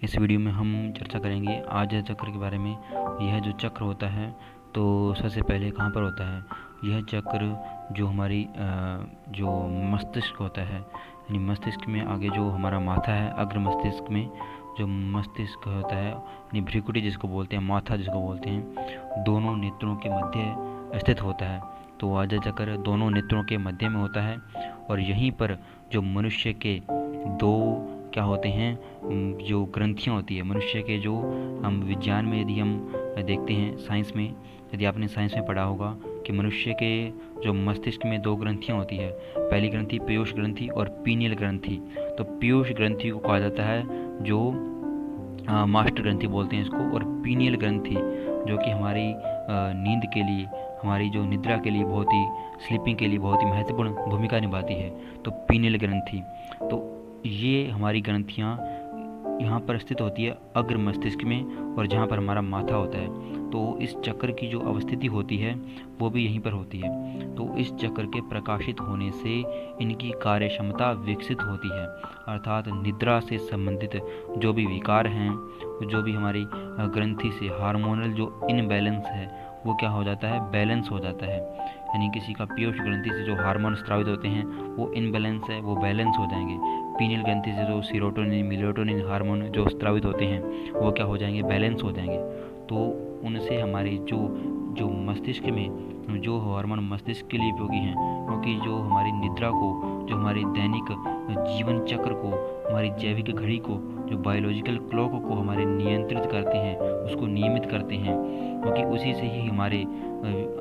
इस वीडियो में हम चर्चा करेंगे आज्य चक्र के बारे में। यह जो चक्र होता है तो सबसे पहले कहाँ पर होता है? यह चक्र जो हमारी जो मस्तिष्क होता है, यानी मस्तिष्क में आगे जो हमारा माथा है, अग्र मस्तिष्क में जो मस्तिष्क होता है यानी भ्रिकुटी जिसको बोलते हैं, माथा जिसको बोलते हैं, दोनों नेत्रों के मध्य स्थित होता है। तो आज्य चक्र दोनों नेत्रों के मध्य में होता है और यहीं पर जो मनुष्य के दो क्या होते हैं, जो ग्रंथियाँ होती है मनुष्य के, जो हम विज्ञान में यदि हम देखते हैं, साइंस में यदि आपने साइंस में पढ़ा होगा कि मनुष्य के जो मस्तिष्क में दो ग्रंथियाँ होती है। पहली ग्रंथि पीयूष ग्रंथि और पीनियल ग्रंथि। तो पीयूष ग्रंथि को कहा जाता है जो मास्टर ग्रंथि बोलते हैं इसको, और पीनियल ग्रंथि जो कि हमारी नींद के लिए, हमारी जो निद्रा के लिए बहुत ही, स्लीपिंग के लिए बहुत ही महत्वपूर्ण भूमिका निभाती है। तो पीनियल ग्रंथि, तो ये हमारी ग्रंथियाँ यहाँ पर स्थित होती है अग्र मस्तिष्क में, और जहाँ पर हमारा माथा होता है। तो इस चक्र की जो अवस्थिति होती है वो भी यहीं पर होती है। तो इस चक्र के प्रकाशित होने से इनकी कार्य क्षमता विकसित होती है, अर्थात निद्रा से संबंधित जो भी विकार हैं, जो भी हमारी ग्रंथि से हार्मोनल जो इनबैलेंस है वो क्या हो जाता है, बैलेंस हो जाता है। यानी किसी का पीयूष ग्रंथि से जो हार्मोन स्रावित होते हैं वो इनबैलेंस है, वो बैलेंस हो जाएंगे। पीनियल ग्रंथि से जो सीरोटोनिन, मेलेटोनिन हार्मोन जो स्रावित होते हैं वो क्या हो जाएंगे, बैलेंस हो जाएंगे। तो उनसे हमारी जो जो मस्तिष्क में जो हार्मोन मस्तिष्क के लिए उपयोगी हैं, क्योंकि जो हमारी निद्रा को, जो हमारी दैनिक जीवन चक्र को, हमारी जैविक घड़ी को, जो बायोलॉजिकल क्लॉक को हमारे नियंत्रित करते हैं, उसको नियमित करते हैं, क्योंकि उसी से ही हमारे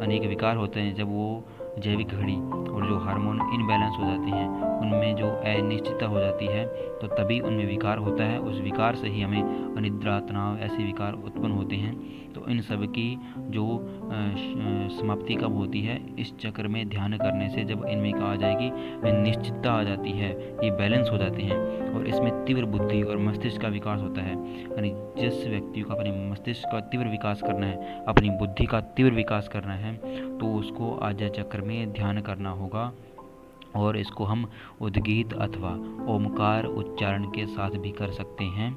अनेक विकार होते हैं। जब वो जैविक घड़ी और जो हार्मोन इनबैलेंस हो जाते हैं, उनमें जो अनिश्चितता हो जाती है, तो तभी उनमें विकार होता है। उस विकार से ही हमें अनिद्रा, तनाव, ऐसे विकार उत्पन्न होते हैं। तो इन सब की जो समाप्ति कब होती है, इस चक्र में ध्यान करने से जब इनमें कहा जाएगी निश्चितता आ जाती है, ये बैलेंस हो जाते हैं, और इसमें तीव्र बुद्धि और मस्तिष्क का विकास होता है। यानी जिस व्यक्ति को अपने मस्तिष्क का तीव्र विकास करना है, अपनी बुद्धि का तीव्र विकास करना है, तो उसको आज्य चक्र में ध्यान करना होगा। और इसको हम उद्गीत अथवा ओमकार उच्चारण के साथ भी कर सकते हैं।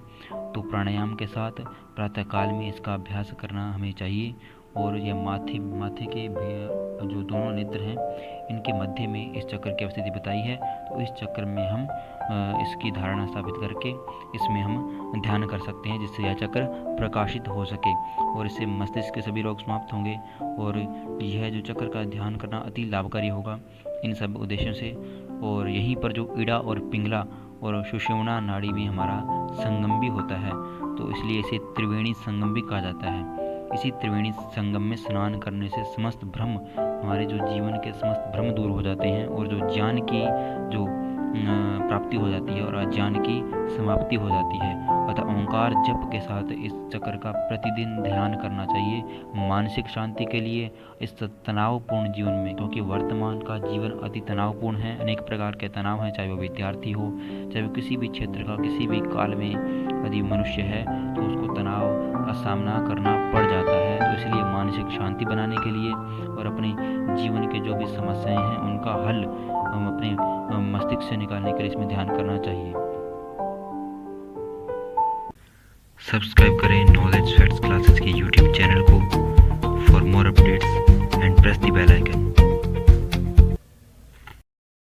तो प्राणायाम के साथ प्रातःकाल में इसका अभ्यास करना हमें चाहिए। और यह माथे के जो दोनों नेत्र हैं, इनके मध्य में इस चक्र की अवस्थिति बताई है। तो इस चक्र में हम इसकी धारणा स्थापित करके इसमें हम ध्यान कर सकते हैं, जिससे यह चक्र प्रकाशित हो सके और इससे मस्तिष्क के सभी रोग समाप्त होंगे। और यह जो चक्र का ध्यान करना अति लाभकारी होगा इन सब उद्देश्यों से। और यहीं पर जो इड़ा और पिंगला और सुषुम्ना नाड़ी में हमारा संगम भी होता है, तो इसलिए इसे त्रिवेणी संगम भी कहा जाता है। इसी त्रिवेणी संगम में स्नान करने से समस्त भ्रम, हमारे जो जीवन के समस्त भ्रम दूर हो जाते हैं, और जो ज्ञान की जो प्राप्ति हो जाती है और अज्ञान की समाप्ति हो जाती है। अतः ओंकार जप के साथ इस चक्र का प्रतिदिन ध्यान करना चाहिए मानसिक शांति के लिए, इस तनावपूर्ण जीवन में, क्योंकि वर्तमान का जीवन अति तनावपूर्ण है। अनेक प्रकार के तनाव हैं, चाहे वो विद्यार्थी हो, चाहे वो किसी भी क्षेत्र का, किसी भी काल में यदि मनुष्य है तो उसको तनाव का सामना करना पड़ जाता है। तो इसलिए मानसिक शांति बनाने के लिए और अपने जीवन के जो भी समस्याएं हैं उनका हल हम अपने मस्तिष्क से निकालने के लिए इसमें ध्यान करना चाहिए। सब्सक्राइब करें नॉलेज फैक्ट्स क्लासेस के यूट्यूब चैनल को for more updates and press the bell icon.